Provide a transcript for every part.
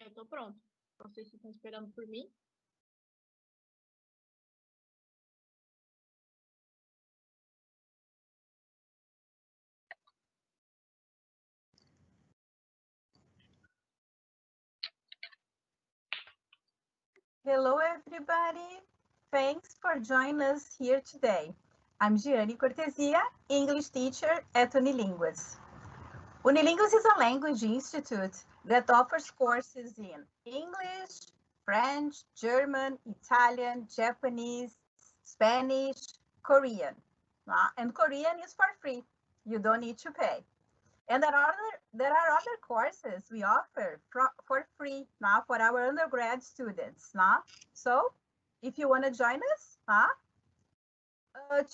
Eu tô pronto. Não sei se estão esperando por mim. Hello, everybody. Thanks for joining us here today. I'm Gianni Cortesia, English teacher at Unilínguas. Unilínguas is a language institute that offers courses in English, French, German, Italian, Japanese, Spanish, Korean. And Korean is for free. You don't need to pay. And there are other courses we offer for free now for our undergrad students. So if you want to join us,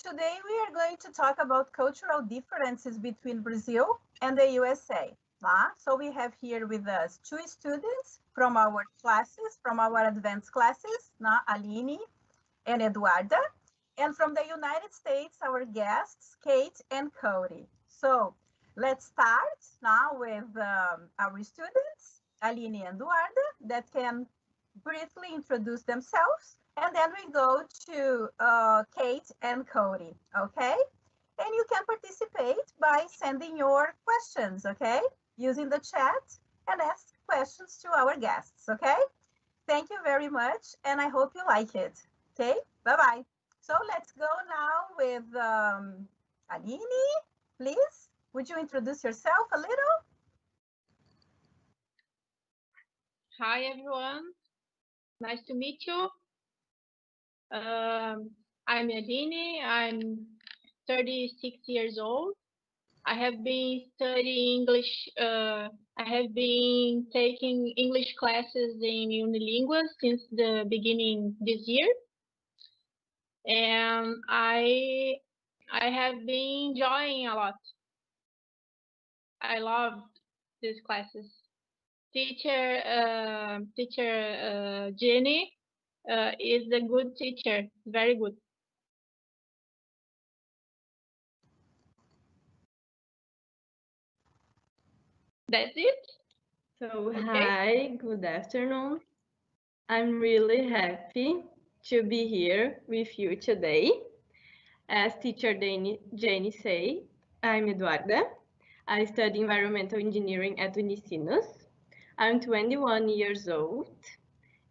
today we are going to talk about cultural differences between Brazil and the USA. So we have here with us two students from our classes, from our advanced classes, Aline and Eduarda, and from the United States, our guests, Kate and Cody. So let's start now with our students, Aline and Eduarda, that can briefly introduce themselves, and then we go to Kate and Cody, okay? And you can participate by sending your questions, okay? Using the chat and ask questions to our guests, okay? Thank you very much, and I hope you like it, okay? Bye-bye. So let's go now with Aline, please. Would you introduce yourself a little? Hi, everyone. Nice to meet you. I'm Aline. I'm 36 years old. I have been studying English. I have been taking English classes in Unilínguas since the beginning this year. And I have been enjoying a lot. I love these classes. Teacher Jenny is a good teacher, very good. That's it. So, Okay. Hi, good afternoon. I'm really happy to be here with you today. As teacher Jenny said, I'm Eduarda. I study environmental engineering at Unisinos. I'm 21 years old,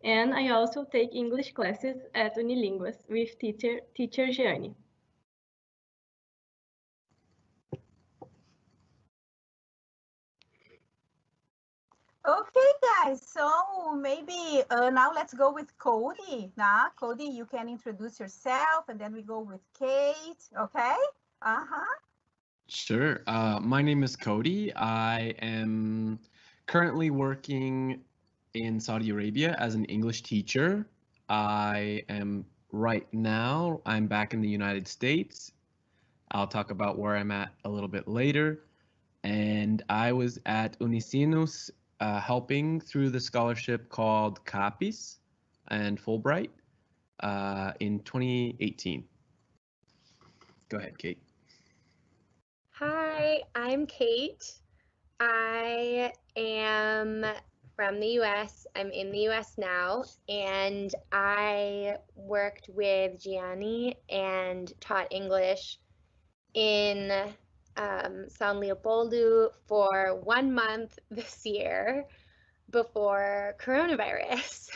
and I also take English classes at Unilínguas with teacher Gianni. Okay, guys, so maybe now let's go with Cody. Cody, you can introduce yourself, and then we go with Kate, okay? Sure. My name is Cody. I am currently working in Saudi Arabia as an English teacher. I'm back in the United States. I'll talk about where I'm at a little bit later. And I was at Unisinos helping through the scholarship called CAPIS and Fulbright in 2018. Go ahead, Kate. Hi, I'm Kate. I am from the US. I'm in the US now, and I worked with Gianni and taught English in San Leopoldo for 1 month this year before coronavirus,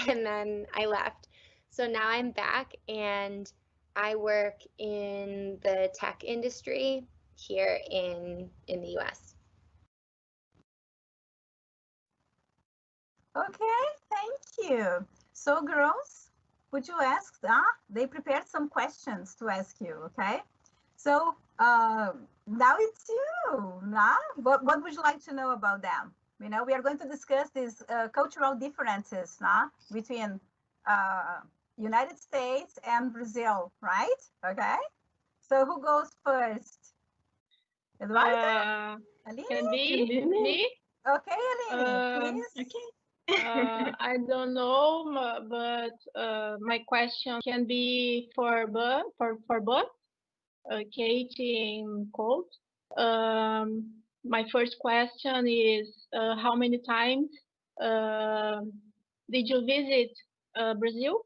and then I left. So now I'm back, and I work in the tech industry here in the US. Okay, thank you. So girls, would you ask, they prepared some questions to ask you, okay? So now it's you, what would you like to know about them? We are going to discuss these cultural differences between United States and Brazil, right? Okay, so who goes first? Eduardo? Aline? Can be me? Okay, Aline, please. Okay. I don't know, but my question can be for both, Kate and Colt. My first question is how many times Did you visit Brazil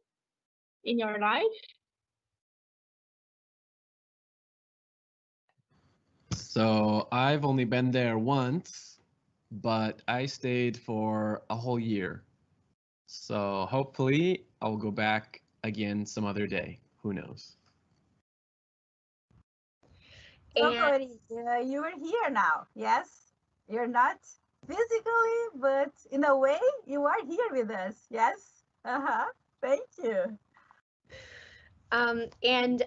in your life? So I've only been there once, but I stayed for a whole year. So hopefully I'll go back again some other day. Who knows? So, And Cody, you are here now. Yes, you're not physically, but in a way, you are here with us. Yes. Thank you. and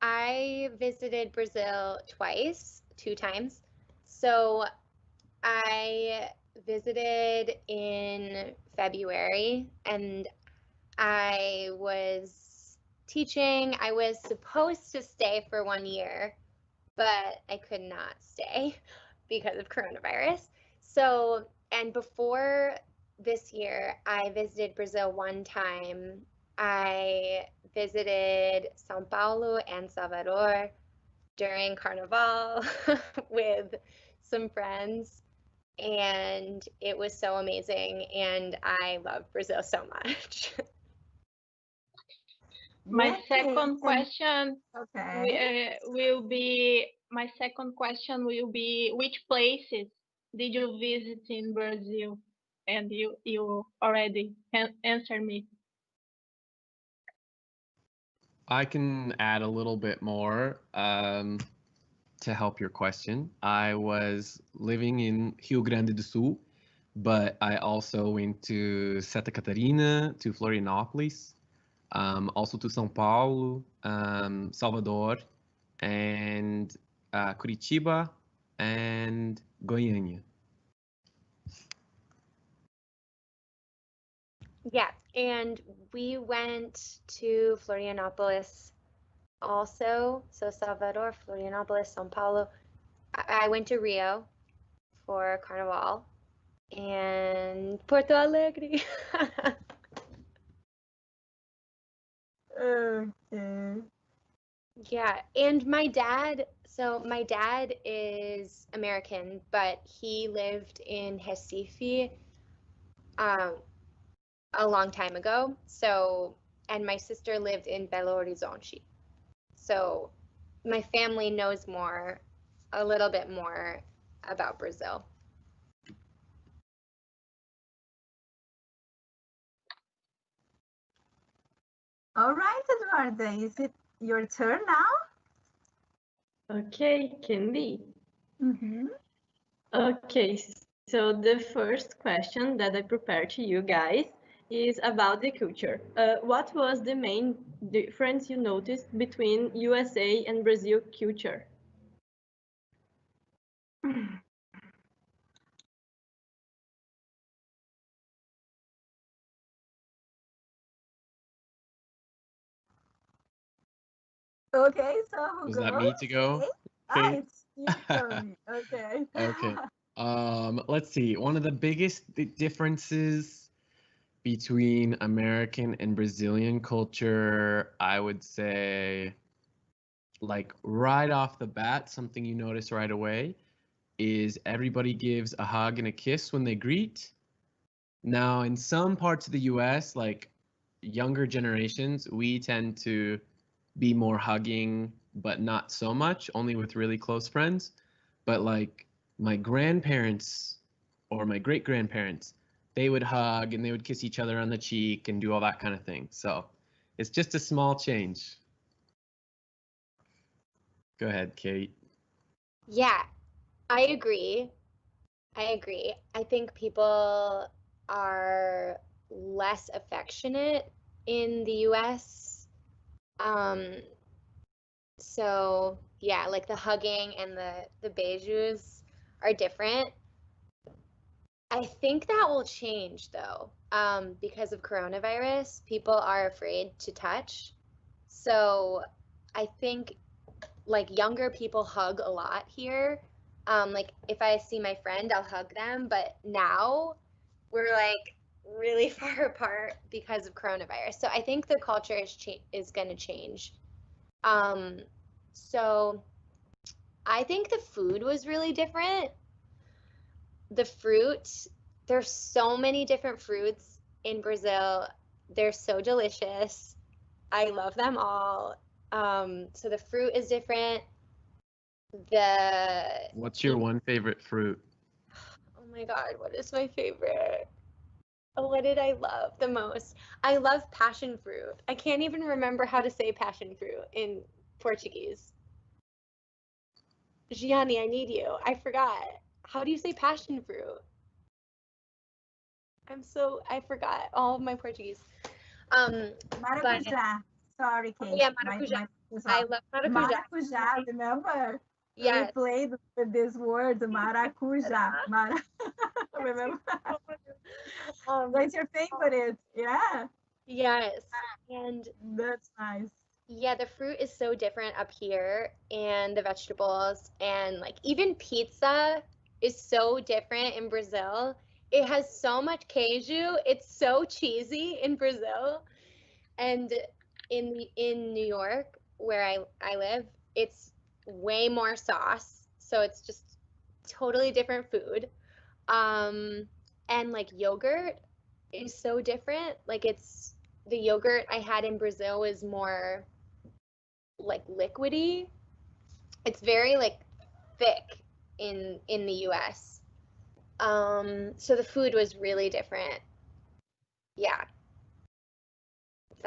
I visited Brazil twice, 2 times. So I visited in February and I was teaching. I was supposed to stay for 1 year, but I could not stay because of coronavirus. So, and before this year, I visited Brazil one time. I visited São Paulo and Salvador during Carnival with some friends, and it was so amazing, and I love Brazil so much. My Yes, second and- question Okay. will be which places did you visit in Brazil? And you already answered me. I can add a little bit more to help your question. I was living in Rio Grande do Sul, but I also went to Santa Catarina, to Florianópolis, also to São Paulo, Salvador, and Curitiba, and Goiânia. Yeah, and we went to Florianópolis also. So Salvador, Florianópolis, São Paulo. I went to Rio for Carnival and Porto Alegre. Okay. Yeah, and my dad is American, but he lived in Recife a long time ago. So, and my sister lived in Belo Horizonte. So, my family knows a little bit more about Brazil. All right, Eduarda, is it your turn now? Okay, can be. Mm-hmm. Okay, so the first question that I prepared to you guys is about the culture. What was the main difference you noticed between USA and Brazil culture? Okay, so who Was goes? that me to go? Okay. Okay. It's you, Cody. Okay. Okay. Let's see. One of the biggest differences between American and Brazilian culture, I would say, like right off the bat, something you notice right away is everybody gives a hug and a kiss when they greet. Now, in some parts of the US, like younger generations, we tend to be more hugging, but not so much, only with really close friends. But like my grandparents or my great grandparents, they would hug and they would kiss each other on the cheek and do all that kind of thing. So it's just a small change. Go ahead, Kate. Yeah, I agree. I think people are less affectionate in the US. So yeah, like the hugging and the beijos are different. I think that will change though, because of coronavirus. People are afraid to touch. So I think like younger people hug a lot here. Like if I see my friend, I'll hug them, but now we're like really far apart because of coronavirus. So I think the culture is going to change. So I think the food was really different. The fruit there's so many different fruits in Brazil. They're so delicious. I love them all. So the fruit is different. What's your one favorite fruit? Oh my God, what is my favorite? Oh, what did I love the most? I love passion fruit. I can't even remember how to say passion fruit in Portuguese. Gianni, I need you. I forgot. How do you say passion fruit? I forgot all of my Portuguese. Maracujá. Sorry, Kate. Yeah, maracujá. I love maracujá. Maracujá, remember? Yes. We played with this word, maracujá. Remember? That's your favorite, yeah. Yes. And that's nice. Yeah, the fruit is so different up here, and the vegetables, and like even pizza is so different in Brazil. It has so much queijo. It's so cheesy in Brazil, and in New York, where I live, it's way more sauce. So it's just totally different food. And like yogurt is so different. Like the yogurt I had in Brazil was more like liquidy. It's very like thick in the US. So the food was really different. Yeah.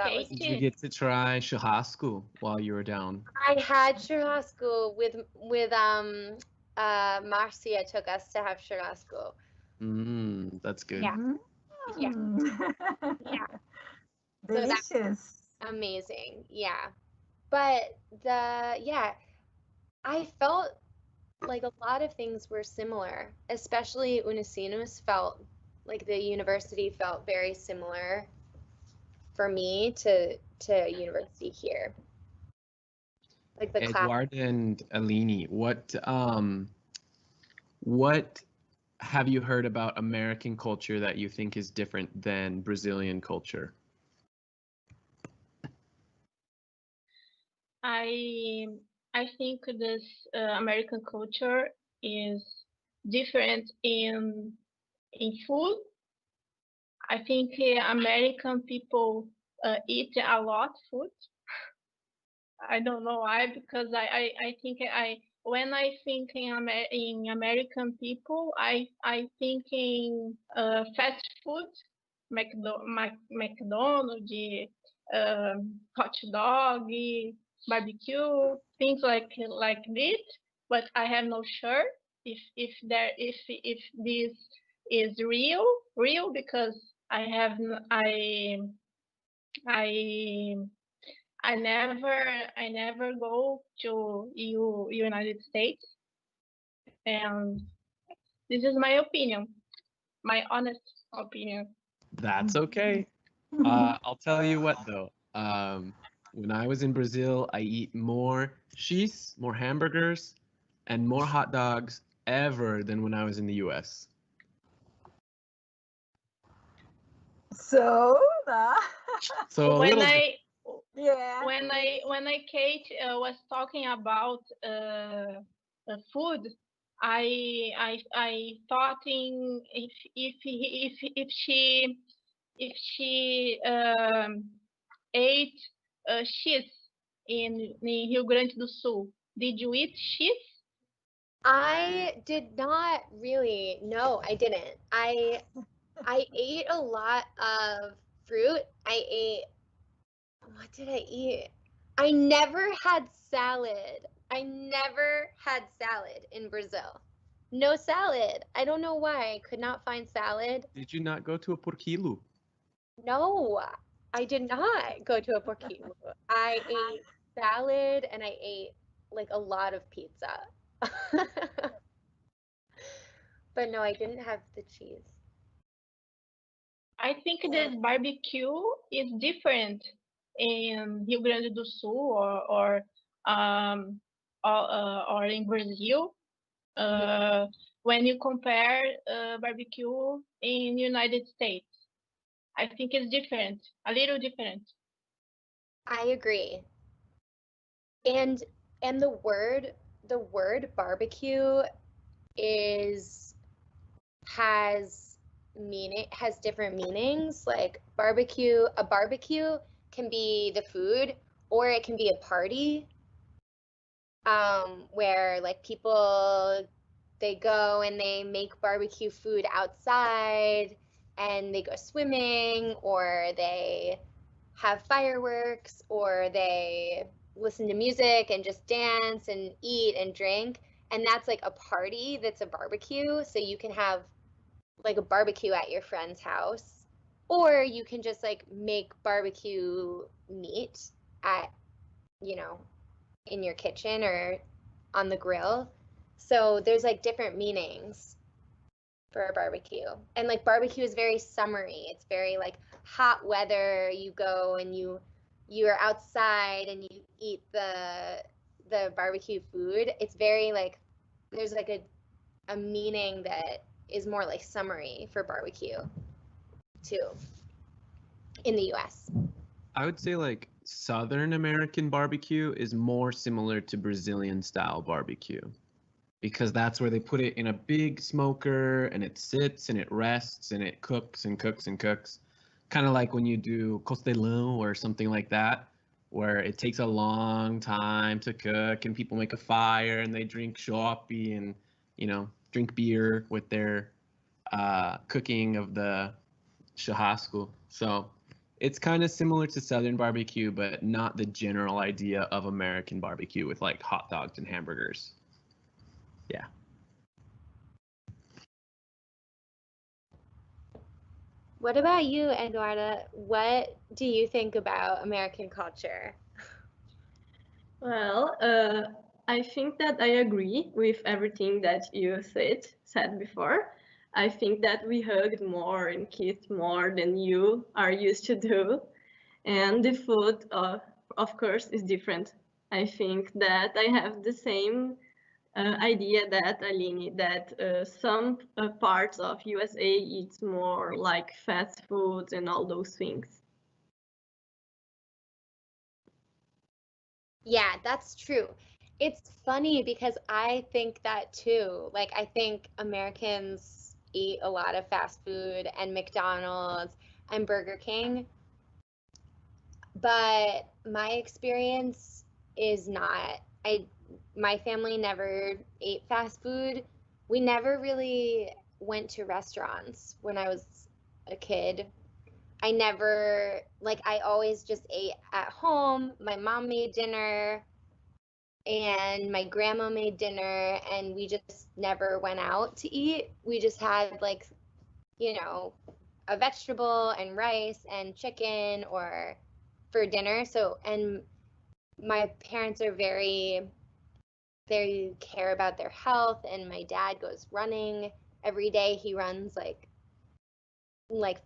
Did you get to try churrasco while you were down? I had churrasco with Marcia took us to have churrasco. That's good. Yeah. Yeah. Yeah. Delicious. So amazing. Yeah. But I felt like a lot of things were similar, especially Unisinos felt like the university felt very similar for me to university here. Like the Eduardo and Alini, what have you heard about American culture that you think is different than Brazilian culture? I think this American culture is different in food. I think American people eat a lot food. I don't know why, because I think when I think in American people, I think in fast food, McDonald's, hot dog, barbecue, things like this. But I have no sure if this is real, because I never go to United States, and this is my opinion, my honest opinion. That's okay. I'll tell you what though. When I was in Brazil, I eat more cheese, more hamburgers, and more hot dogs ever than when I was in the US. So when I Kate was talking about food, I thought if she ate cheese in Rio Grande do Sul. Did you eat cheese? I did not really. No, I didn't. I ate a lot of fruit. What did I eat? I never had salad. I never had salad in Brazil. No salad. I don't know why. I could not find salad. Did you not go to a porquilo? No, I did not go to a porquilo. I ate salad and I ate like a lot of pizza. But no, I didn't have the cheese. I think this barbecue is different in Rio Grande do Sul or in Brazil. When you compare barbecue in United States, I think it's different, a little different. I agree. And the word barbecue has has different meanings. Like barbecue, a barbecue can be the food, or it can be a party, where like people, they go and they make barbecue food outside, and they go swimming, or they have fireworks, or they listen to music and just dance and eat and drink. And that's like a party that's a barbecue. So you can have like a barbecue at your friend's house, or you can just like make barbecue meat at, you know, in your kitchen or on the grill. So there's like different meanings for a barbecue. And like barbecue is very summery. It's very like hot weather. You go and you're outside and you eat the barbecue food. It's very like, there's like a meaning that is more like summery for barbecue too in the US. I would say like Southern American barbecue is more similar to Brazilian style barbecue, because that's where they put it in a big smoker and it sits and it rests and it cooks and cooks and cooks. Kind of like when you do costelão or something like that, where it takes a long time to cook and people make a fire and they drink chopp and, you know, drink beer with their cooking of the churrasco. So it's kind of similar to Southern barbecue, but not the general idea of American barbecue with like hot dogs and hamburgers. Yeah. What about you, Eduarda? What do you think about American culture? Well, I think that I agree with everything that you said before. I think that we hugged more and kissed more than you are used to do. And the food, of course, is different. I think that I have the same idea that Aline, that some parts of USA eats more like fast food and all those things. Yeah, that's true. It's funny because I think that too. Like, I think Americans eat a lot of fast food and McDonald's and Burger King. But my experience is not. My family never ate fast food. We never really went to restaurants when I was a kid. I never, like, I always just ate at home. My mom made dinner and my grandma made dinner, and we just never went out to eat. We just had, like, you know, a vegetable and rice and chicken or for dinner. So, and my parents are they care about their health, and my dad goes running every day. He runs like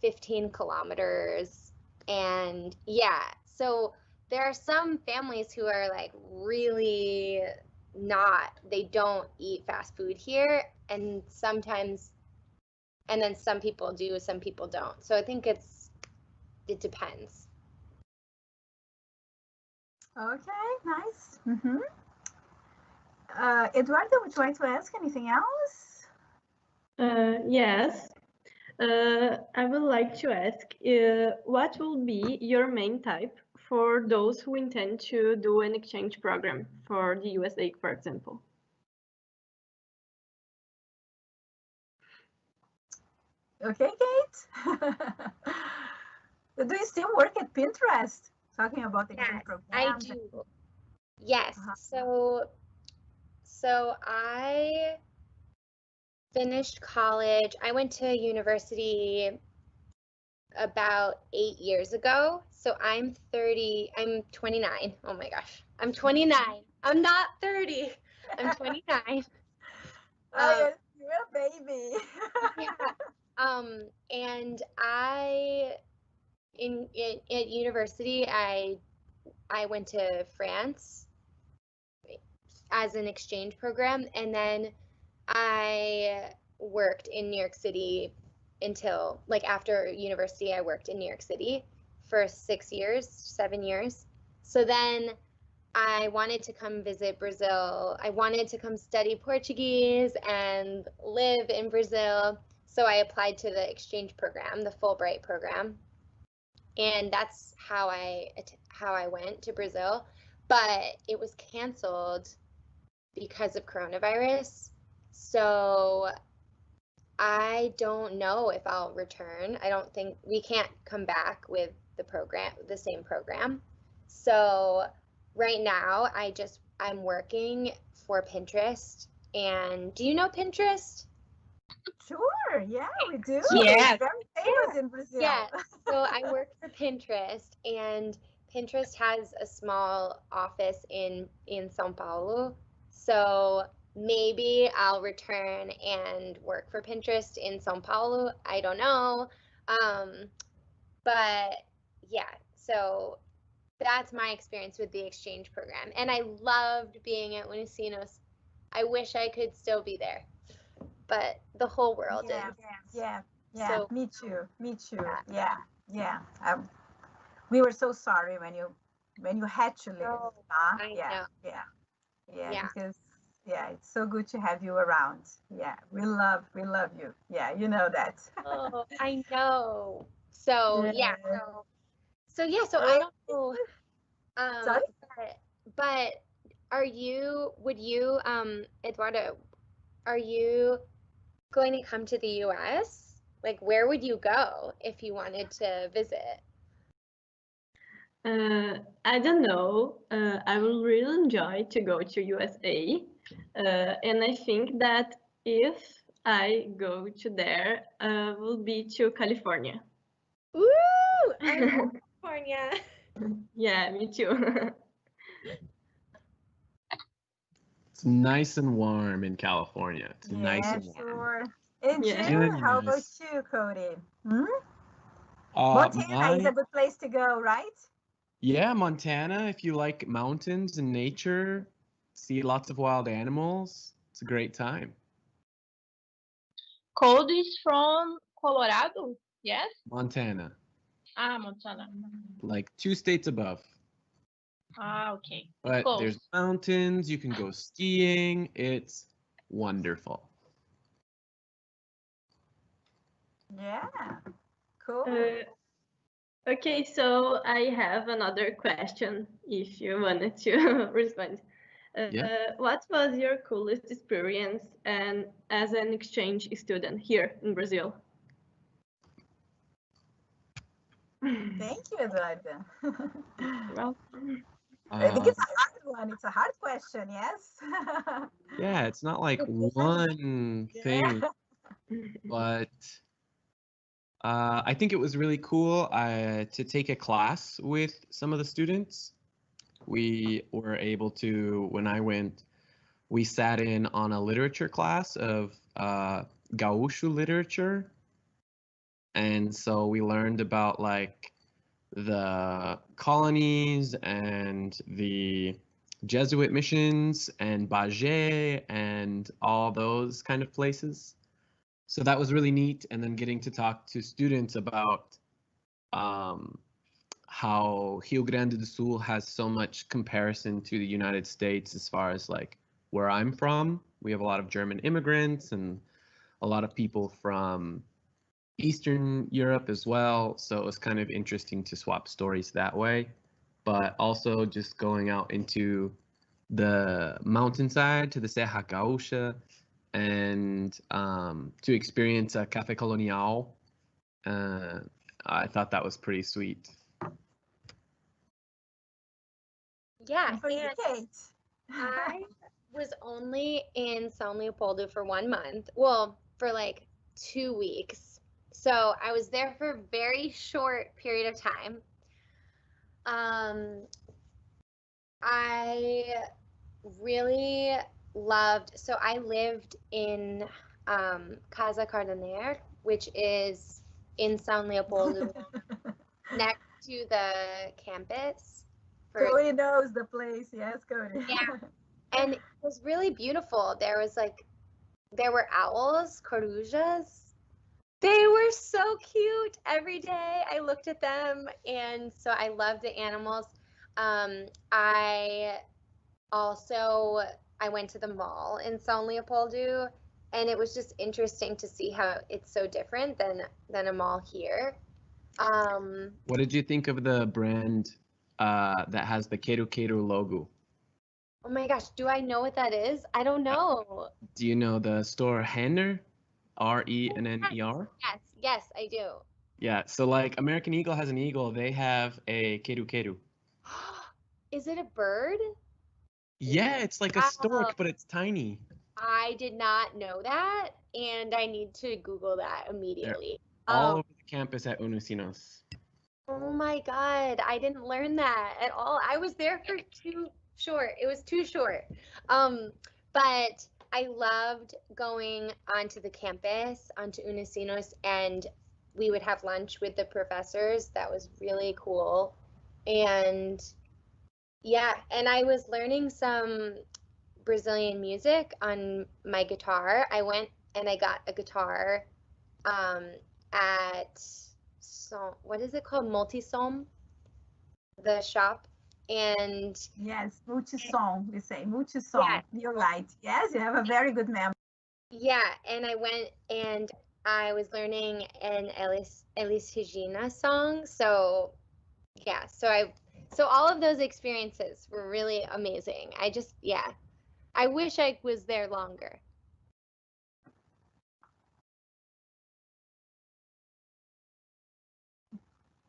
15 kilometers. And yeah, so there are some families who are like really not, they don't eat fast food here, and sometimes, and then some people do, some people don't. So I think it depends. Okay, nice. Eduardo, would you like to ask anything else? Yes. I would like to ask, what will be your main type for those who intend to do an exchange program for the USA, for example? Okay, Kate. Do you still work at Pinterest? Talking about the exchange program. I do. Yes. So I finished college. I went to university about 8 years ago. So I'm 29. Oh my gosh. I'm 29. I'm not 30. I'm 29. Oh, you're a baby. Yeah. And at university, I went to France as an exchange program, and then I worked in New York City until, like, after university, I worked in New York City for 7 years. So then I wanted to come visit Brazil. I wanted to come study Portuguese and live in Brazil. So I applied to the exchange program, the Fulbright program, and that's how I went to Brazil. But it was canceled because of coronavirus. So I don't know if I'll return. I don't think we can't come back with the same program. So right now I'm working for Pinterest. And do you know Pinterest? Sure, yeah, we do. Yes. It's very famous in Brazil. Yeah, so I work for Pinterest, and Pinterest has a small office in São Paulo. So maybe I'll return and work for Pinterest in São Paulo. I don't know. But yeah, so that's my experience with the exchange program. And I loved being at Unisinos. I wish I could still be there, but the whole world is. Yeah. So, me too. Yeah. We were so sorry when you had to leave. Oh, huh? I Yeah, know. Yeah. because it's so good to have you around. Yeah, we love you. Yeah, you know that. Oh, I know. So Yeah. so I don't know. Sorry? But would you, Eduardo, are you going to come to the US? Like, where would you go if you wanted to visit? I don't know. I will really enjoy to go to USA, and I think that if I go to there, will be to California. Woo! I love California. Yeah, me too. It's nice and warm in California. It's nice and warm. Sure. And Yeah. you, Really how about nice. you, Cody? Montana is a good place to go, right? Yeah, Montana, if you like mountains and nature, see lots of wild animals, it's a great time. Cold is from Colorado? Yes? Montana, Montana. like 2 states above. Okay. But Close. there's mountains, you can go skiing, it's wonderful. Yeah. Cool. Okay, so I have another question if you wanted to respond. Yeah. What was your coolest experience and as an exchange student here in Brazil? Thank you, Eduardo. Well, I think Uh, it's a hard one. It's a hard question, yes? yeah, it's not like one thing, but I think it was really cool to take a class with some of the students. We were able to, when I went, we sat in on a literature class of Gaúcho literature. And so we learned about like the colonies and the Jesuit missions and Bagé and all those kind of places. So that was really neat. And then getting to talk to students about how Rio Grande do Sul has so much comparison to the United States as far as like where I'm from. We have a lot of German immigrants and a lot of people from Eastern Europe as well. So it was kind of interesting to swap stories that way. But also just going out into the mountainside, to the Serra Gaúcha, and to experience a Café Colonial. I thought that was pretty sweet. Yeah, And for you, and Kate? I was only in São Leopoldo for 1 month. Well, for like 2 weeks. So I was there for a very short period of time. I really loved, so I lived in Casa Cardoneiro, which is in São Leopoldo, next to the campus. Cody knows the place. Yes, Cody. Yeah. And it was really beautiful. There were owls, corujas. They were so cute every day. I looked at them, and so I loved the animals. I went to the mall in São Leopoldo, and it was just interesting to see how it's so different than a mall here. What did you think of the brand that has the Keru Keru logo? Oh my gosh, do I know what that is? I don't know. Do you know the store Renner? Renner? Yes, I do. Yeah, so like American Eagle has an eagle, they have a Keru Keru. Is it a bird? Yeah, it's like a Wow. stork, but it's tiny. I did not know that, and I need to Google that immediately. All over the campus at Unisinos. Oh my God, I didn't learn that at all. I was there for too short. It was too short. But I loved going onto the campus, onto Unisinos, and we would have lunch with the professors. That was really cool. And yeah, and I was learning some Brazilian music on my guitar. I went and I got a guitar at what is it called? Multisom, the shop. And yes, multisom, we say multisom. Yeah. You're right. Yes, you have a very good memory. Yeah, and I went and I was learning an Elis Regina song. So yeah, so all of those experiences were really amazing. I wish I was there longer.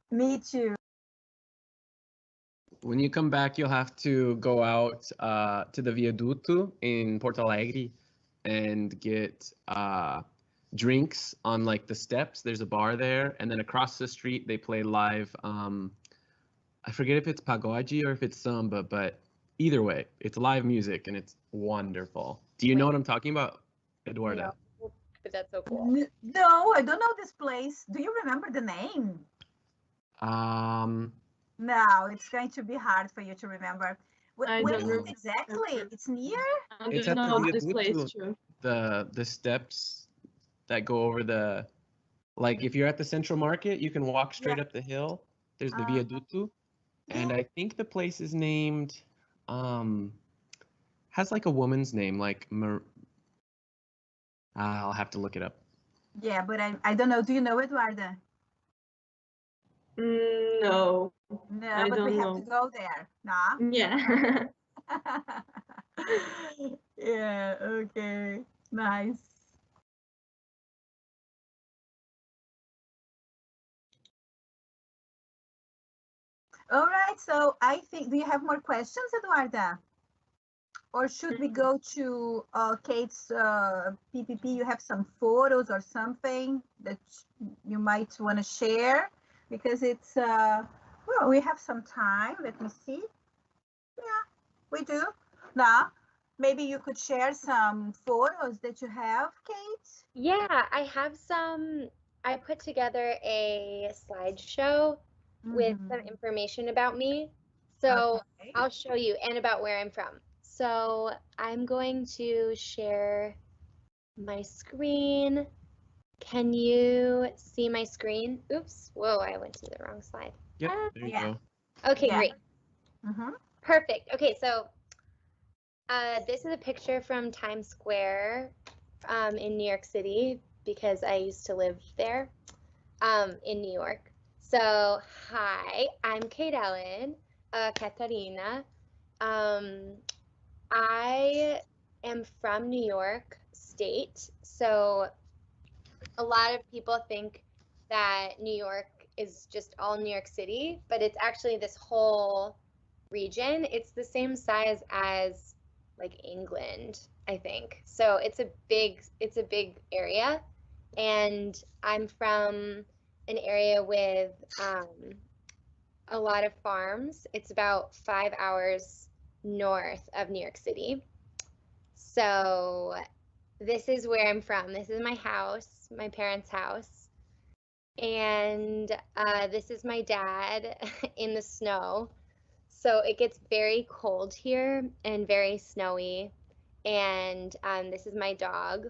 Me too. When you come back, you'll have to go out to the Viaduto in Porto Alegre and get drinks on like the steps. There's a bar there, and then across the street they play live. I forget if it's pagode or if it's samba, but either way, it's live music and it's wonderful. Do you know what I'm talking about, Eduarda? No, but that's so cool. No, I don't know this place. Do you remember the name? No, it's going to be hard for you to remember. Where is it exactly? It's near? It's at the this place too. The steps that go over the, like if you're at the Central Market, you can walk straight up the hill. There's the Viaduto. And I think the place is named, has like a woman's name, like I'll have to look it up. Yeah, but I don't know. Do you know, Eduarda? No. No, but we have to go there. Nah? Yeah. Yeah, okay. Nice. All right, so I think, do you have more questions, Eduarda? Or should we go to Kate's PPP? You have some photos or something that you might want to share? Because it's, well, we have some time. Let me see. Yeah, we do. Now, maybe you could share some photos that you have, Kate? Yeah, I have some. I put together a slideshow with some information about me. So I'll show you, and about where I'm from. So I'm going to share my screen. Can you see my screen? Oops, whoa, I went to the wrong slide. Yep, there you go. Okay, great. Perfect. Okay, so this is a picture from Times Square in New York City, because I used to live there in New York. So hi, I'm Kate Ellen, Katarina. I am from New York State, so a lot of people think that New York is just all New York City, but it's actually this whole region. It's the same size as like England, I think. So it's a big area, and I'm from an area with a lot of farms. It's about 5 hours north of New York City. So this is where I'm from. This is my house, my parents' house. And this is my dad in the snow. So it gets very cold here and very snowy. And this is my dog.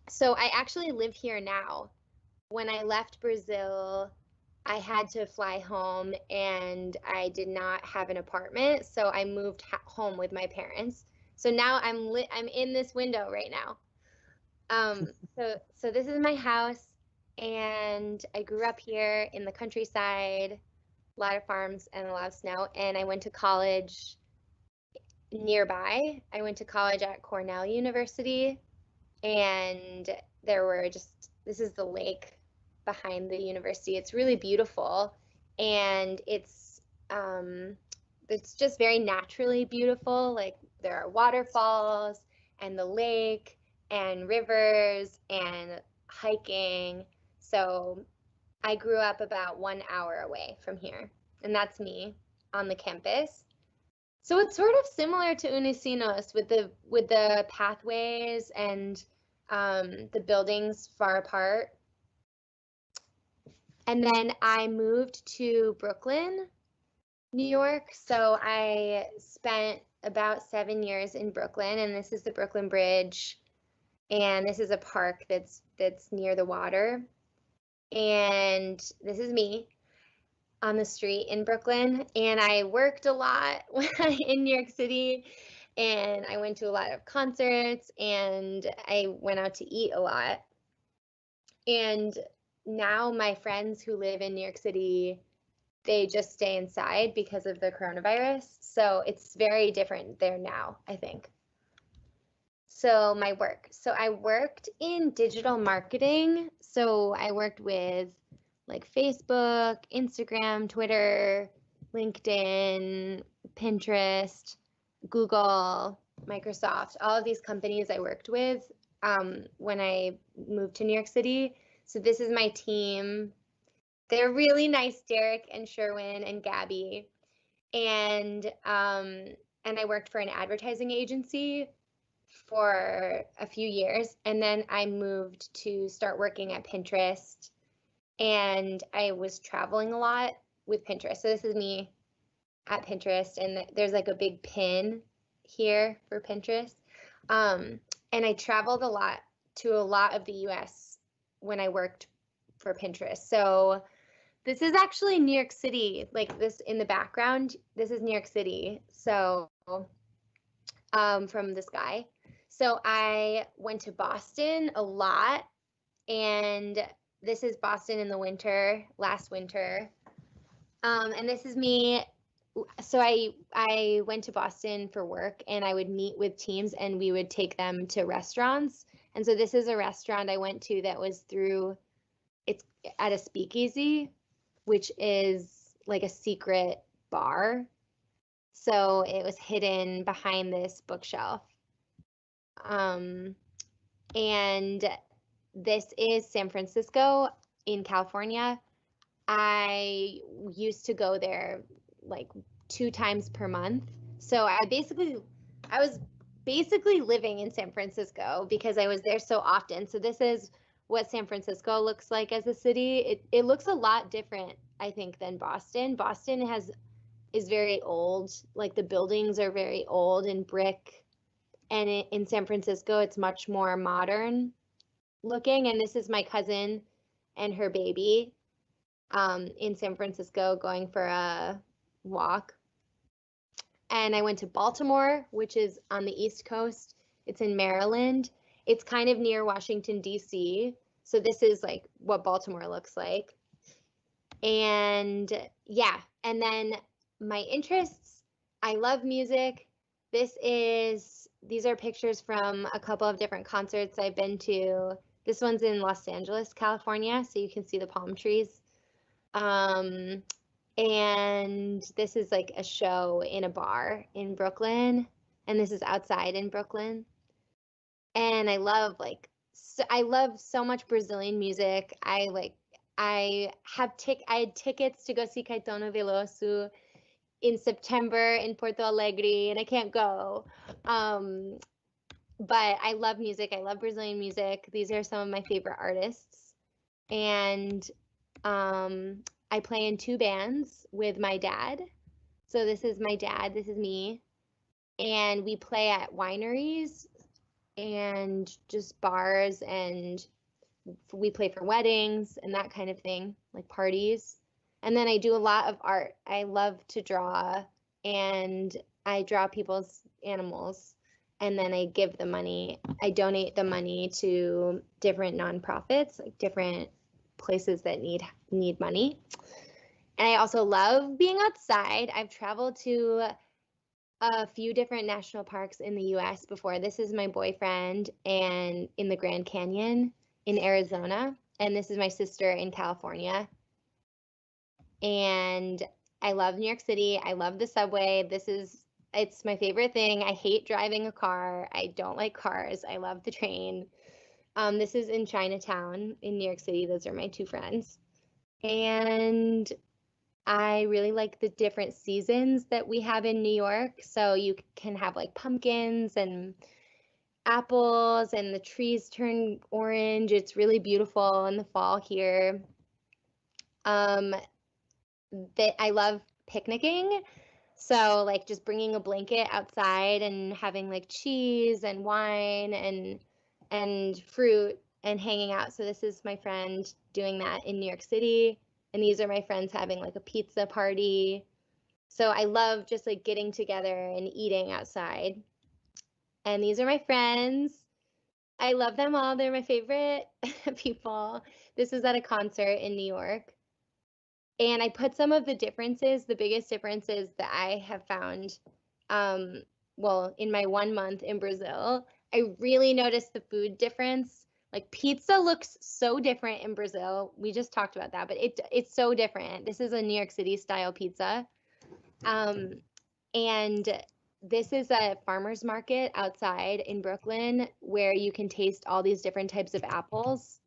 So I actually live here now. When I left Brazil, I had to fly home and I did not have an apartment. So I moved home with my parents. So now I'm in this window right now. So this is my house, and I grew up here in the countryside, a lot of farms and a lot of snow, and I went to college nearby. I went to college at Cornell University, and this is the lake behind the university. It's really beautiful, and it's just very naturally beautiful. Like there are waterfalls and the lake and rivers and hiking. So I grew up about 1 hour away from here, and that's me on the campus. So it's sort of similar to Unisinos with the pathways and the buildings far apart. And then I moved to Brooklyn, New York. So I spent about 7 years in Brooklyn, and this is the Brooklyn Bridge, and this is a park that's near the water. And this is me on the street in Brooklyn, and I worked a lot in New York City, and I went to a lot of concerts, and I went out to eat a lot. And now my friends who live in New York City, they just stay inside because of the coronavirus. So it's very different there now, I think. So my work. So I worked in digital marketing. So I worked with like Facebook, Instagram, Twitter, LinkedIn, Pinterest, Google, Microsoft, all of these companies I worked with when I moved to New York City. So this is my team. They're really nice, Derek and Sherwin and Gabby. And I worked for an advertising agency for a few years, and then I moved to start working at Pinterest, and I was traveling a lot with Pinterest. So this is me at Pinterest, and there's like a big pin here for Pinterest. And I traveled a lot to a lot of the US when I worked for Pinterest. So this is actually New York City, like this in the background, this is New York City. So from the sky. So I went to Boston a lot, and this is Boston in the winter, last winter. And this is me. So I went to Boston for work, and I would meet with teams, and we would take them to restaurants. And so this is a restaurant I went to that was it's at a speakeasy, which is like a secret bar. So it was hidden behind this bookshelf. And this is San Francisco in California. I used to go there like 2 times per month. So I was basically living in San Francisco because I was there so often. So this is what San Francisco looks like as a city. It looks a lot different, I think, than Boston. Boston is very old, like the buildings are very old and brick. And in San Francisco, it's much more modern looking. And this is my cousin and her baby in San Francisco going for a walk. And I went to Baltimore, which is on the East Coast. It's in Maryland. It's kind of near Washington, D.C. So this is like what Baltimore looks like. And yeah, and then my interests, I love music. These are pictures from a couple of different concerts I've been to. This one's in Los Angeles, California, so you can see the palm trees. And this is like a show in a bar in Brooklyn, and this is outside in Brooklyn. And I love so much Brazilian music. I had tickets to go see Caetano Veloso in September in Porto Alegre, and I can't go. But I love music. I love Brazilian music. These are some of my favorite artists. And I play in 2 bands with my dad. So this is my dad, this is me. And we play at wineries and just bars, and we play for weddings and that kind of thing, like parties. And then I do a lot of art. I love to draw, and I draw people's animals. and then I give the money, I donate the money to different nonprofits, like different places that need money. And I also love being outside. I've traveled to a few different national parks in the US before. This is my boyfriend, and in the Grand Canyon in Arizona, and this is my sister in California. And I love New York City. I love the subway. It's my favorite thing. I hate driving a car. I don't like cars. I love the train. This is in Chinatown in New York City. Those are my two friends. And I really like the different seasons that we have in New York. So you can have like pumpkins and apples, and the trees turn orange. It's really beautiful in the fall here. I love picnicking. So like just bringing a blanket outside and having like cheese and wine and fruit and hanging out. So this is my friend doing that in New York City. And these are my friends having like a pizza party. So I love just like getting together and eating outside. And these are my friends. I love them all. They're my favorite people. This is at a concert in New York. And I put some of the differences, the biggest differences that I have found, well, in my 1 month in Brazil. I really noticed the food difference. Like pizza looks so different in Brazil. We just talked about that, but it's so different. This is a New York City style pizza. And this is a farmer's market outside in Brooklyn where you can taste all these different types of apples.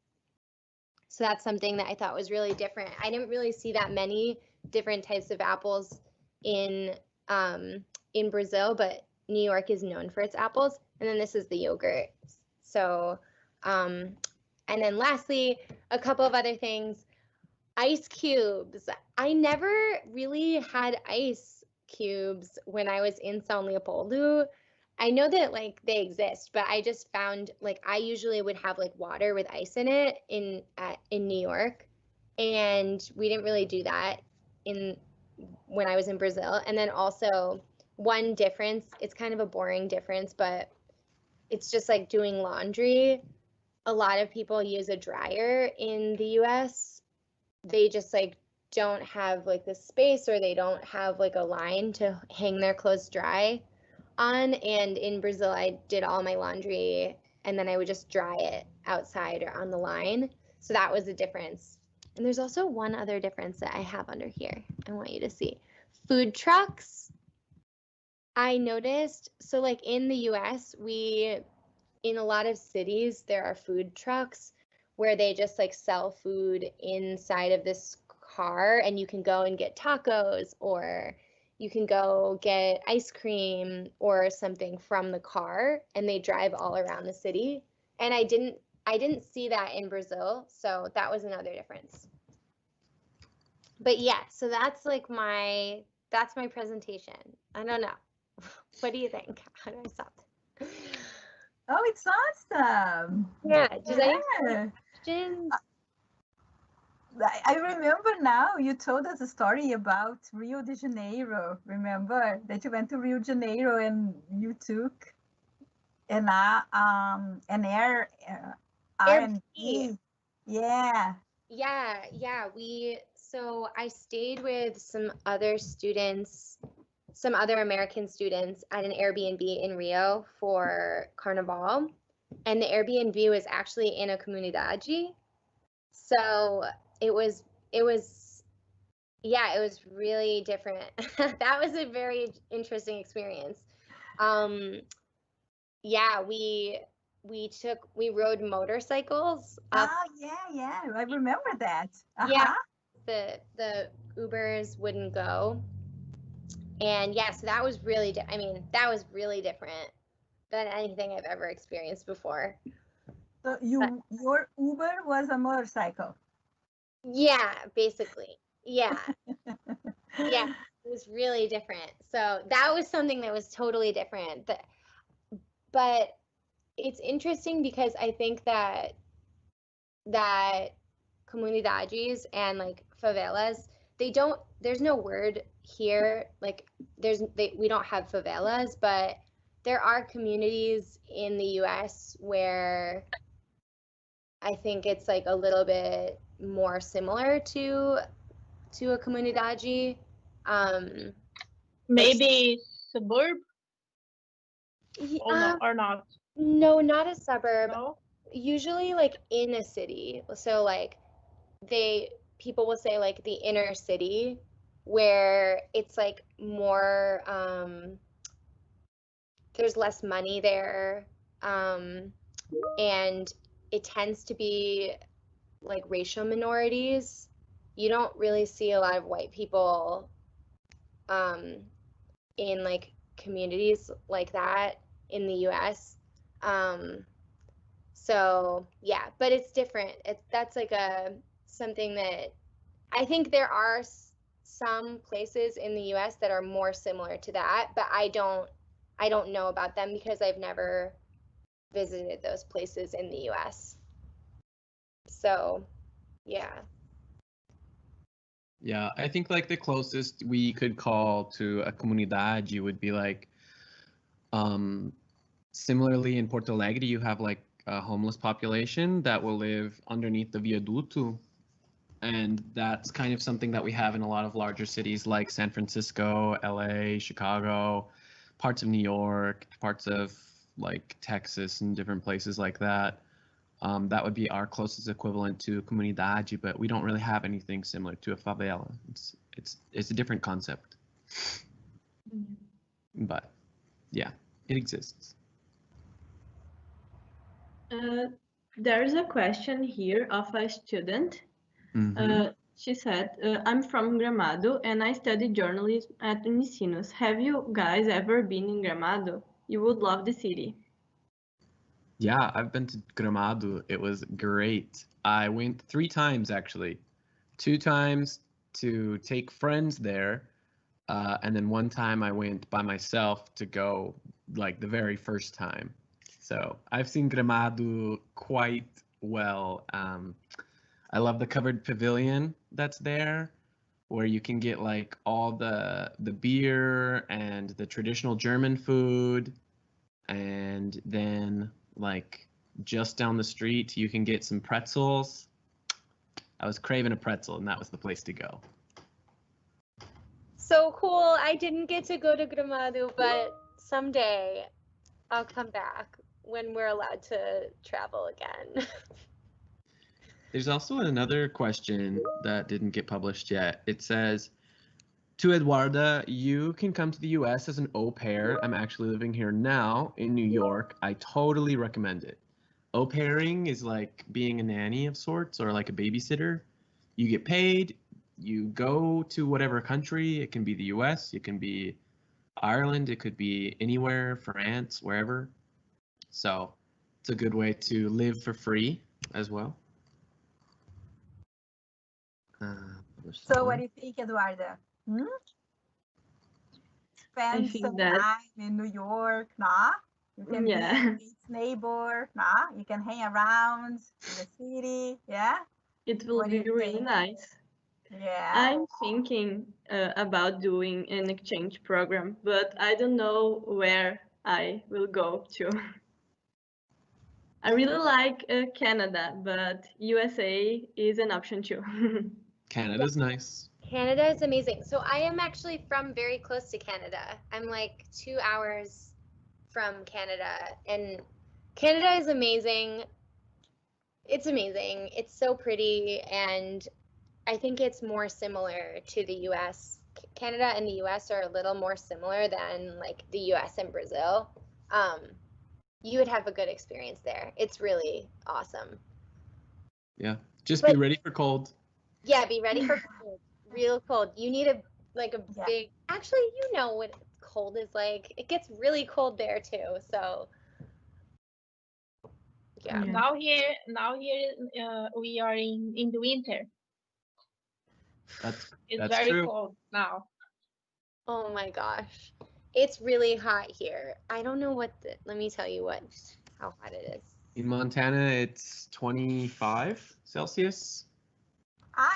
So that's something that I thought was really different. I didn't really see that many different types of apples in Brazil, but New York is known for its apples. And then this is the yogurt. So, and then lastly, a couple of other things. Ice cubes. I never really had ice cubes when I was in São Leopoldo. I know that like they exist, but I just found like I usually would have like water with ice in it in New York, and we didn't really do that when I was in Brazil. And then also one difference, it's kind of a boring difference, but it's just like doing laundry. A lot of people use a dryer in the US. They just like don't have like the space, or they don't have like a line to hang their clothes dry on. And in Brazil, I did all my laundry and then I would just dry it outside or on the line. So that was the difference. And there's also one other difference that I have under here. I want you to see. Food trucks. I noticed, so like in the US, in a lot of cities, there are food trucks where they just like sell food inside of this car, and you can go and get tacos, or you can go get ice cream or something from the car, and they drive all around the city. And I didn't see that in Brazil, so that was another difference. But yeah, so that's my presentation. I don't know. What do you think? How do I stop? Oh, it's awesome. Yeah, does Yeah. anyone have questions? I remember now you told us a story about Rio de Janeiro. Remember that you went to Rio de Janeiro and you took an R&B. Yeah. Yeah. So I stayed with some other students, some other American students at an Airbnb in Rio for Carnival. And the Airbnb was actually in a comunidade. So it was really different. That was a very interesting experience. Yeah, we rode motorcycles up. Oh, yeah. I remember that. Yeah, the Ubers wouldn't go. And yeah, so that was really, that was really different than anything I've ever experienced before. So your Uber was a motorcycle? Yeah, basically. Yeah. Yeah, it was really different. So that was something that was totally different. But it's interesting because I think that comunidades and like favelas, there's no word here, like we don't have favelas, but there are communities in the US where I think it's like a little bit more similar to a comunidade. Maybe suburb or not? No, not a suburb. No? Usually like in a city. So like people will say like the inner city, where it's like more there's less money there, and it tends to be like racial minorities. You don't really see a lot of white people in like communities like that in the US. So yeah, but it's different. That's like something that I think there are some places in the US that are more similar to that, but I don't know about them because I've never visited those places in the US. So, yeah. Yeah, I think like the closest we could call to a comunidade would be like, similarly in Porto Alegre, you have like a homeless population that will live underneath the viaduto. And that's kind of something that we have in a lot of larger cities like San Francisco, LA, Chicago, parts of New York, parts of like Texas and different places like that. That would be our closest equivalent to comunidade, but we don't really have anything similar to a favela. It's a different concept. But yeah, it exists. There's a question here of a student. She said, I'm from Gramado and I studied journalism at Unisinos. Have you guys ever been in Gramado? You would love the city. Yeah, I've been to Gramado. It was great. I went 3 times actually. 2 times to take friends there, and then 1 time I went by myself to go like the very first time. So I've seen Gramado quite well. I love the covered pavilion that's there, where you can get like all the beer and the traditional German food, and then like just down the street you can get some pretzels. I was craving a pretzel and that was the place to go. So cool. I didn't get to go to Gramado, but someday I'll come back when we're allowed to travel again. There's also another question that didn't get published yet. It says, to Eduarda, you can come to the US as an au pair. I'm actually living here now in New York. I totally recommend it. Au pairing is like being a nanny of sorts, or like a babysitter. You get paid, you go to whatever country. It can be the US, it can be Ireland, it could be anywhere, France, wherever. So it's a good way to live for free as well. So what do you think, Eduarda? Spend some time in New York, nah? You can be its neighbor, nah? You can hang around in the city, yeah? It will be really nice. Yeah. I'm thinking about doing an exchange program, but I don't know where I will go to. I really like Canada, but USA is an option too. Canada's nice. Canada is amazing. So I am actually from very close to Canada. I'm like 2 hours from Canada, and Canada is amazing. It's amazing. It's so pretty, and I think it's more similar to the US. Canada and the US are a little more similar than like the US and Brazil. You would have a good experience there. It's really awesome. Yeah, just be ready for cold. Yeah, be ready for cold. Real cold. You need a big. Actually, you know what cold is like. It gets really cold there too. So yeah. Now here we are in the winter. It's very true. cold now. Oh my gosh, it's really hot here. I don't know let me tell you how hot it is. In Montana, it's 25 Celsius.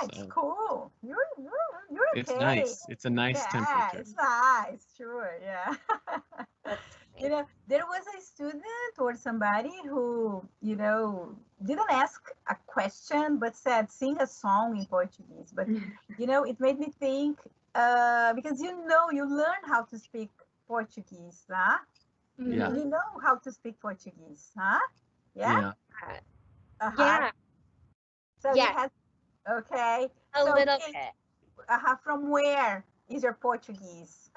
It's cool. You're okay. It's nice. It's a nice temperature. It's nice. Sure. Yeah. You know, there was a student or somebody who, you know, didn't ask a question, but said, sing a song in Portuguese. But, you know, it made me think, because, you know, you learn how to speak Portuguese, huh? Yeah. You know how to speak Portuguese, huh? Yeah? Yeah. Yeah, So you yeah, had, okay. a So, little Kate, bit. from where is your Portuguese?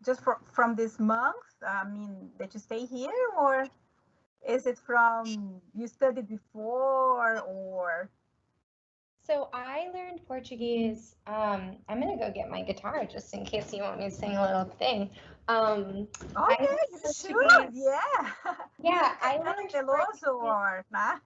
Just from this month? I mean, that you stay here, or is it from you studied before, or? So I learned Portuguese. I'm gonna go get my guitar just in case you want me to sing a little thing. Oh I yeah, learned you should. Portuguese. Yeah. Yeah, I Caetano learned Veloso Portuguese. or nah?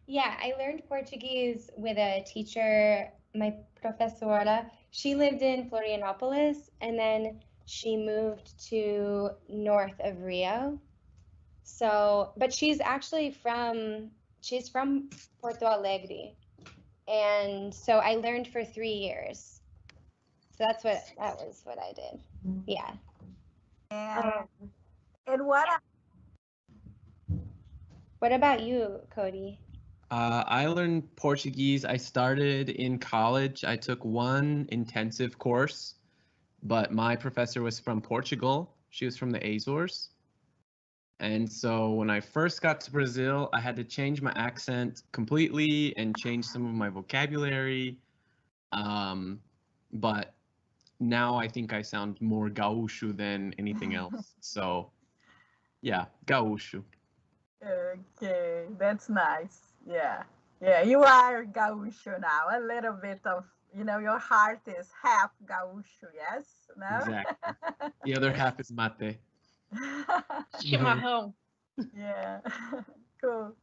Yeah, I learned Portuguese with a teacher, my professora. She lived in Florianopolis and then she moved to north of Rio. So, but she's from Porto Alegre. And so I learned for 3 years. So that was what I did. Yeah. And and what? What about you, Cody? I learned Portuguese. I started in college. I took one intensive course, but my professor was from Portugal. She was from the Azores. And so when I first got to Brazil, I had to change my accent completely and change some of my vocabulary. But now I think I sound more gaúcho than anything else. So yeah, gaúcho. Okay, that's nice. Yeah, yeah. You are Gaúcho now. A little bit of, you know, your heart is half Gaúcho. Yes. No. Exactly. The other half is mate. Chimarrão. Yeah. Cool.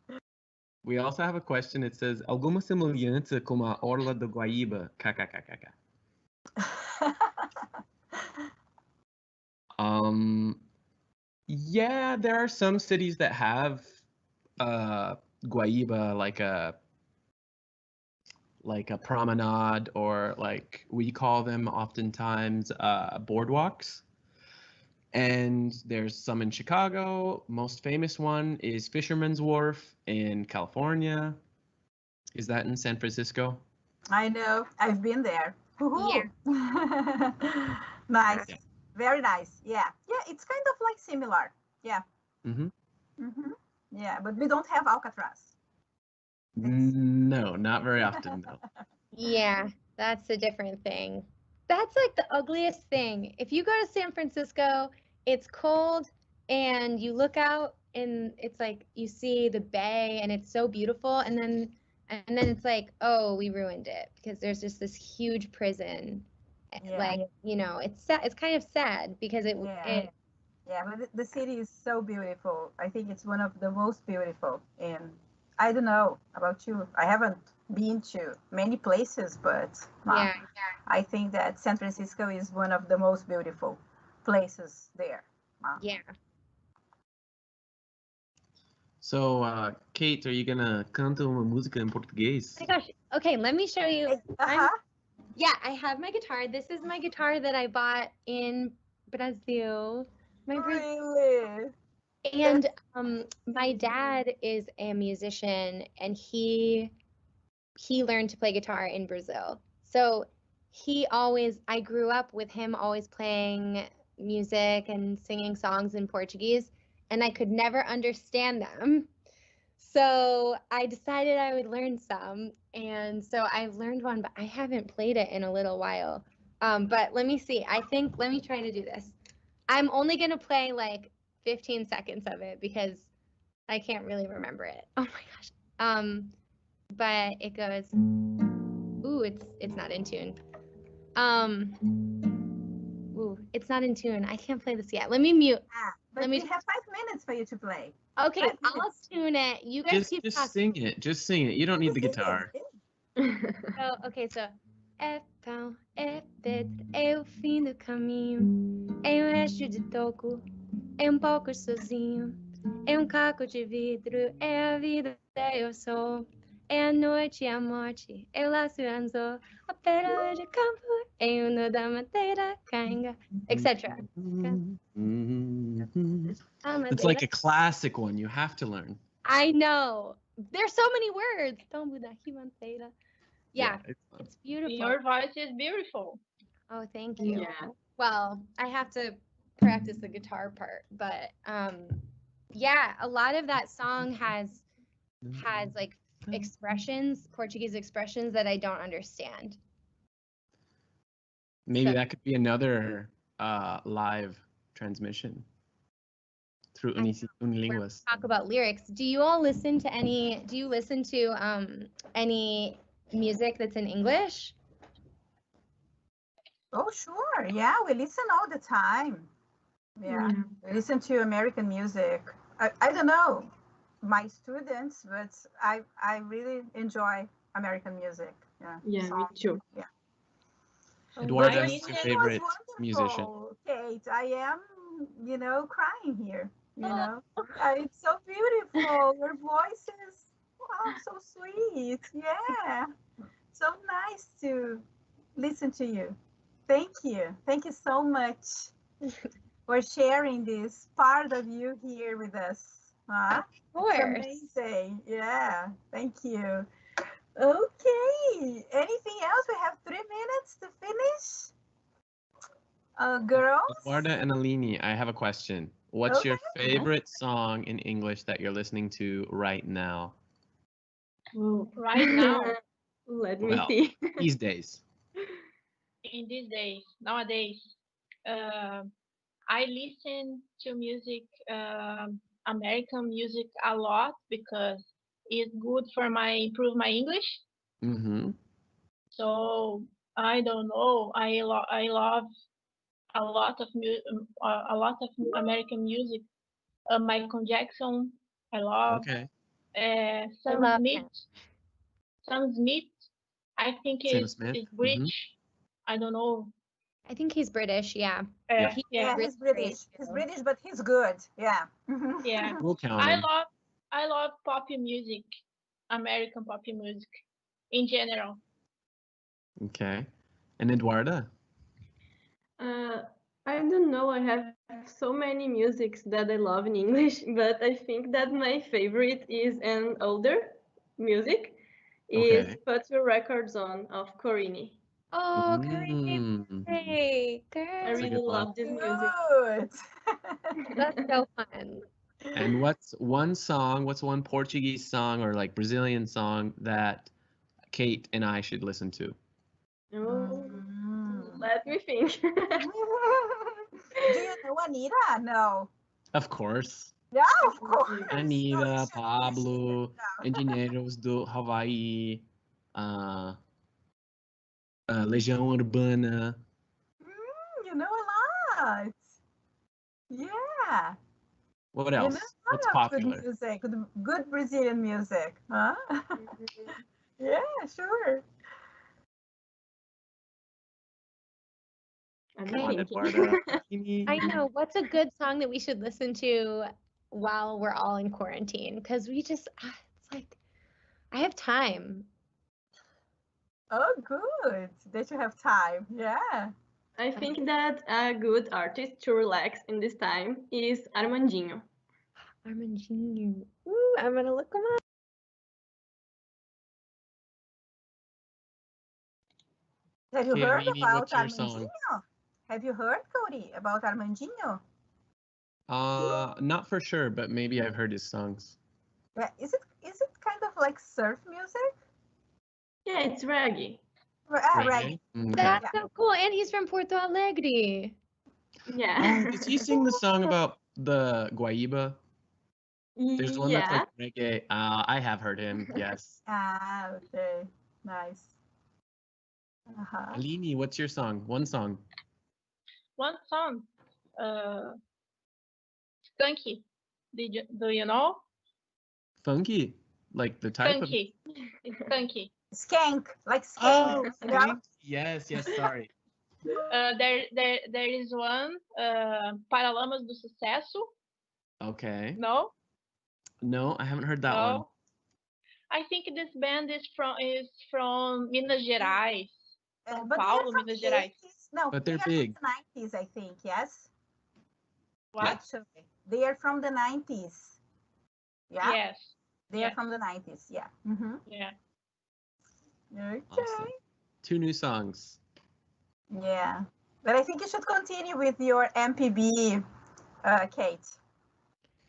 We also have a question. It says, alguma semelhança com a Orla do Guaíba? KKKKK. Yeah, there are some cities that have Guaíba, like a promenade, or like we call them oftentimes boardwalks. And there's some in Chicago. Most famous one is Fisherman's Wharf in California. Is that in San Francisco? I know. I've been there. Yeah. Nice. Yeah. Very nice. Yeah. Yeah. It's kind of like similar. Yeah. Mm-hmm. Mm-hmm. Yeah, but we don't have Alcatraz. No, not very often, though. Yeah, that's a different thing. That's like the ugliest thing. If you go to San Francisco, it's cold and you look out and it's like you see the bay and it's so beautiful and then it's like, oh, we ruined it because there's just this huge prison. Yeah. Like, you know, it's sad. It's kind of sad because Yeah, but the city is so beautiful. I think it's one of the most beautiful. And I don't know about you. I haven't been to many places, but yeah. I think that San Francisco is one of the most beautiful places there. Yeah. So, Kate, are you gonna canta uma música em português? Oh my gosh. Okay, let me show you. Uh-huh. Yeah, I have my guitar. This is my guitar that I bought in Brazil. Really? And my dad is a musician and he learned to play guitar in Brazil. So I grew up with him always playing music and singing songs in Portuguese, and I could never understand them. So I decided I would learn some, and so I've learned one, but I haven't played it in a little while. But let me see. Let me try to do this. I'm only gonna play like 15 seconds of it because I can't really remember it. Oh my gosh. But it goes. Ooh, it's not in tune. Ooh, it's not in tune. I can't play this yet. Let me mute. But we have 5 minutes for you to play. Okay, 5 I'll minutes. tune it. You guys keep Just talking. sing it. Just sing it. You don't need the guitar. So é pão, é pedra, é o fim do caminho, é um resto de toco, é pouco sozinho, é caco de vidro, é a vida, eu sou, É a noite e a morte. Eu lá se lançou a pérola de campo em uno da madeira cainga, etc. It's like a classic one. You have to learn. I know. There's so many words. Tombo da ribanceira. Yeah, it's beautiful. Your voice is beautiful. Oh, thank you. Yeah. Well, I have to practice the guitar part, but yeah, a lot of that song has like expressions, Portuguese expressions that I don't understand. Maybe So- that could be another live transmission through Unilinguas. Talk about lyrics. Do you all listen to any music that's in English? Oh, sure. Yeah, we listen all the time. Yeah, we listen to American music. I don't know my students, but I really enjoy American music. Yeah. Yeah, me too. Yeah. Eduardo, I who's your listen- favorite was musician? wonderful, Kate. I am, crying here. It's so beautiful. Your voice is, wow, so sweet. Yeah, so nice to listen to you. Thank you. Thank you so much for sharing this part of you here with us. Huh? Of course. It's amazing. Yeah. Thank you. Okay. Anything else? We have 3 minutes to finish. Girls? Eduardo and Aline, I have a question. What's your favorite song in English that you're listening to right now? Oh. Right now, Let me Well, see. these days. in these days, nowadays, I listen to music, American music a lot because it's good for improve my English. Mm-hmm. So I don't know. I love a lot of American music. Michael Jackson. I love. Okay. Sam love Smith. him. Sam Smith. I think Sam is Smith, British. I don't know. I think he's British, yeah. Yeah. Yeah, really he's British. great He's too. British, but he's good. Yeah. Mhm. Yeah. We'll count I him. love pop music, American pop music in general. Okay. And Eduardo? I don't know. I have so many musics that I love in English, but I think that my favorite is an older music. Is Okay. Put Your Records On of Corinne. Oh, Karine, Mm. hey, I girl. That's a really good one. love this music. Good. That's so fun. And what's one Portuguese song or like Brazilian song that Kate and I should listen to? Oh, Mm. let me think. Do you know Anita? No. Of course. Yeah, of course. Anita, No, you should Pablo, know. Engenheiros do Havaí, Legião Urbana. You know a lot. Yeah. What You know else? a What's lot of good popular? music, good Brazilian music. Huh? Yeah, sure. I'm Come on, thinking. Eduardo. I know. What's a good song that we should listen to while we're all in quarantine? Because it's like, I have time. Oh, good that you have time. Yeah. I think that a good artist to relax in this time is Armandinho. Armandinho. Ooh, I'm gonna look him up. Have you Okay, heard Aline, about what's your song? Armandinho? Have you heard, Cody, about Armandinho? Not for sure, but maybe I've heard his songs. Yeah, is it kind of like surf music? Yeah, it's reggae. Reggae. Okay. That's so cool. And he's from Porto Alegre. Yeah. Oh, does he sing the song about the Guaíba? There's one that's Yeah. like reggae. I have heard him, yes. Ah, okay. Nice. Uh-huh. Aline, what's your song? One song. One song, Skunky. Do you know? Funky? Like the type of... Skunky. It's Skunky. Skank, like Oh, skank. You know? Skank. Yes, sorry. There is one, Paralamas do Sucesso. Okay. No? No, I haven't heard that one. No. I think this band is from Minas Gerais. São But they are Paulo, from Minas the Gerais. 80s. No, But they they're are big. from the 90s, I think. Yes. What? Actually, they are from the 90s. Yeah. Yes. They are from the 90s. Yeah. Yeah. Okay. Awesome. 2 new songs. Yeah. But I think you should continue with your MPB, Kate.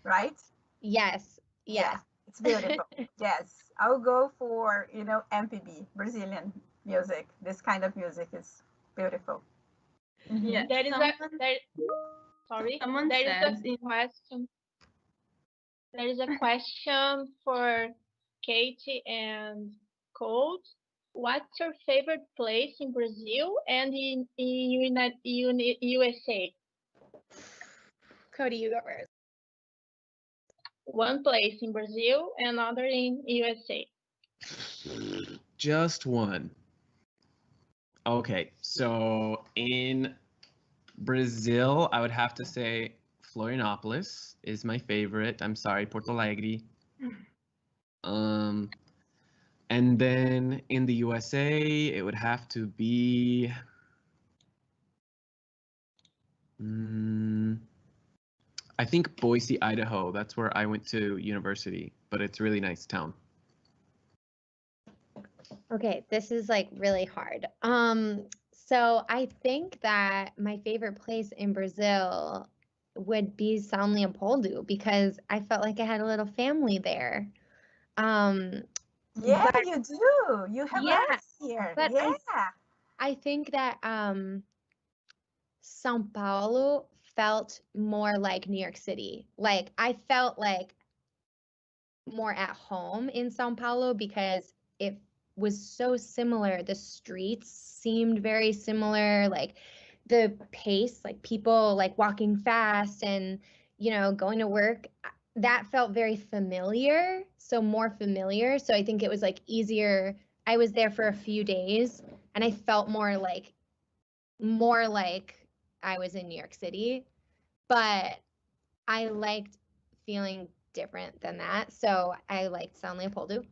Right? Yes. Yeah. It's beautiful. Yes. I'll go for, MPB, Brazilian music. This kind of music is beautiful. Yeah. There is sorry. Someone There is says a question. There is a question for Katie and Colt. What's your favorite place in Brazil and in USA? Cody, you go first. One place in Brazil, another in USA. Just one. Okay, so in Brazil, I would have to say Florianopolis is my favorite. I'm sorry, Porto Alegre. And then in the USA, it would have to be I think Boise, Idaho. That's where I went to university, but it's a really nice town. Okay, this is like really hard. So I think that my favorite place in Brazil would be São Leopoldo because I felt like I had a little family there. Yeah, but- you do. You have Yeah, us here. but Yeah. I think that São Paulo felt more like New York City. Like I felt like more at home in São Paulo because it was so similar. The streets seemed very similar, like the pace, like people like walking fast and, going to work. That felt very familiar, so more familiar. So I think it was like easier. I was there for a few days and I felt more like I was in New York City, but I liked feeling different than that. So I liked São Leopoldo.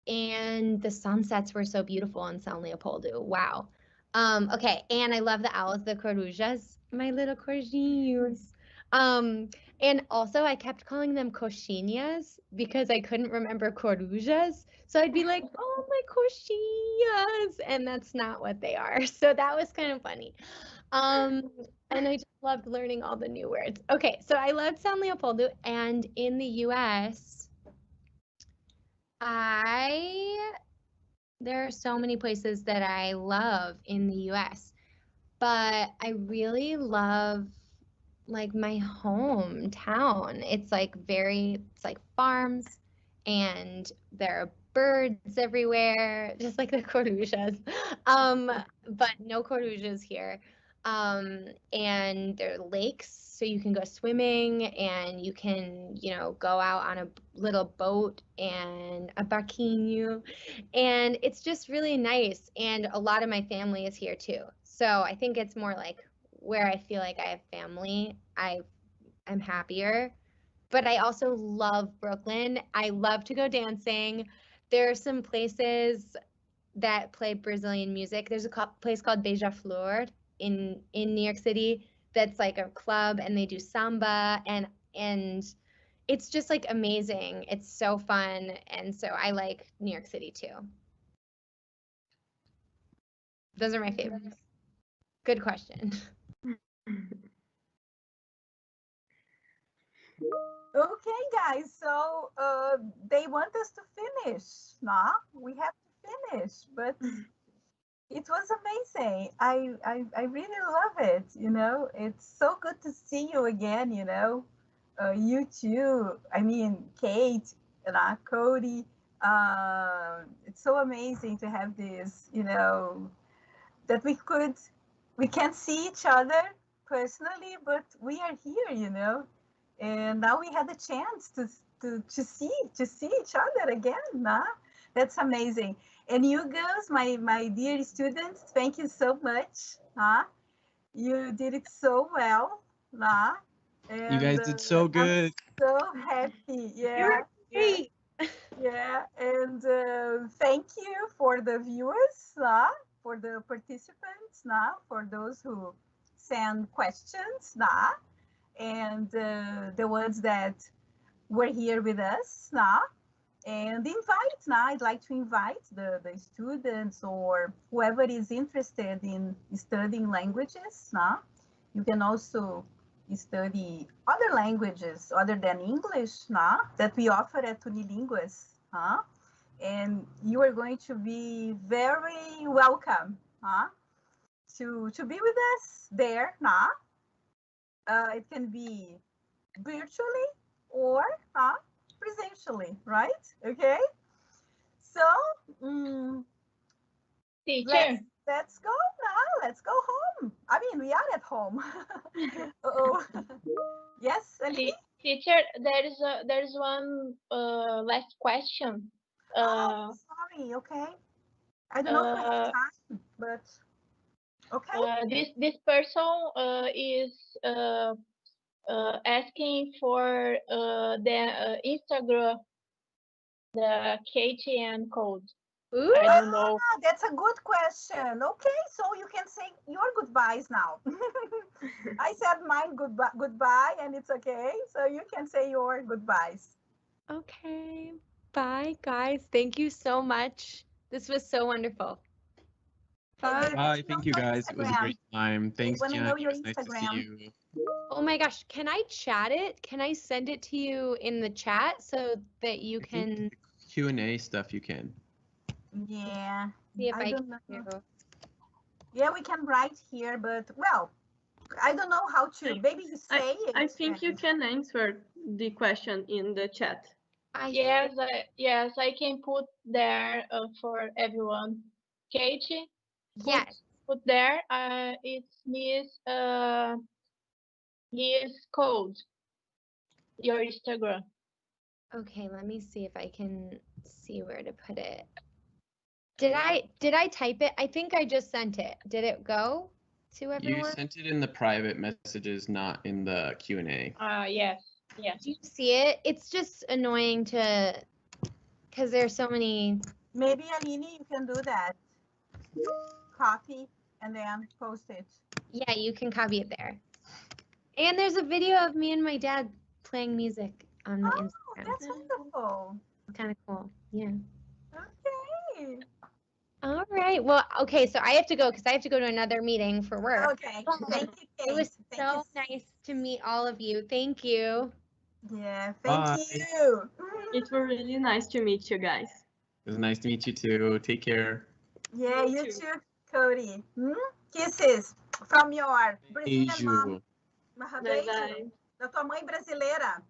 And the sunsets were so beautiful in São Leopoldo. Wow. Okay, and I love the owls, the corujas, my little corujinhos. And also I kept calling them coxinhas because I couldn't remember corujas. So I'd be like, oh, my coxinhas, and that's not what they are. So that was kind of funny. And I just loved learning all the new words. Okay, so I loved San Leopoldo, and in the US, there are so many places that I love in the US, but I really love like my hometown. It's like farms and there are birds everywhere, just like the corujas. But no corujas here. And there are lakes, so you can go swimming and you can, go out on a little boat and a barquinho. And it's just really nice. And a lot of my family is here too. So I think it's more like where I feel like I have family, I'm happier. But I also love Brooklyn. I love to go dancing. There are some places that play Brazilian music. There's a place called Beija-Flor in New York City that's like a club, and they do samba, and it's just like amazing. It's so fun, and so I like New York City too. Those are my favorites. Good question. Okay, guys. So they want us to finish. No, we have to finish, but it was amazing. I really love it. It's so good to see you again. You too. I mean, Kate and Cody. It's so amazing to have this. That we can't see each other personally, but we are here. And now we had the chance to see each other again. Nah? That's amazing. And you girls, my dear students, thank you so much. You did it so well. And, you guys did so good. I'm so happy. Yeah. great. Yeah, and thank you for the viewers, for the participants, for those who send questions, and the ones that were here with us, and invite, I'd like to invite the students or whoever is interested in studying languages, you can also study other languages other than English, that we offer at Unilínguas, and you are going to be very welcome, to be with us there, it can be virtually or presentially, right? Okay, so Teacher, let's go now. Let's go home. I mean, we are at home. Oh, yes, Aline? teacher, there is one last question. Sorry. Okay. I don't know if we have time, but okay. This person is asking for the Instagram, the KTN code. Ooh. I don't know. That's a good question. Okay, so you can say your goodbyes now. I said mine goodbye, and it's okay. So you can say your goodbyes. Okay. Bye, guys. Thank you so much. This was so wonderful. Bye. Bye. Thank you, guys. It was a great time. Thanks, Wanna Gianni. know your It was nice to see Instagram. you. Oh my gosh, can I chat it? Can I send it to you in the chat so that you I think can the Q&A stuff you can. Yeah. see if I I don't can know. do? Yeah, we can write here, but well, I don't know how to. Maybe you say it. I think you can answer the question in the chat. Yes, I can put there for everyone. Katie, Yes. put there. It's his code. Your Instagram. Okay, let me see if I can see where to put it. Did I type it? I think I just sent it. Did it go to You everyone? sent it in the private messages, not in the Q&A. Yes. Do you see it? It's just annoying to, because there's so many. Maybe Aline, you can do that. Copy and then post it. Yeah, you can copy it there. And there's a video of me and my dad playing music on my Instagram. That's wonderful. Kind of cool. Yeah. Okay. All right. Well, okay. So I have to go because I have to go to another meeting for work. Okay. Thank you, Kate. It was Thank so you. nice to meet all of you. Thank you. Yeah, Bye. thank you. It was really nice to meet you guys. It was nice to meet you too. Take care. Yeah, you too, Cody. Kisses from your Brazilian mom. Bye Beijo bye. da tua mãe brasileira.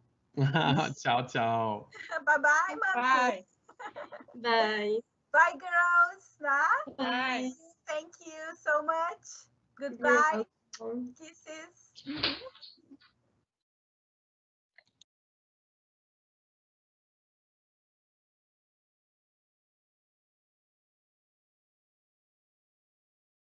Ciao, ciao. Bye-bye, Marcos. Bye. Bye, girls. Bye. Thank you so much. Goodbye. You're welcome. Kisses.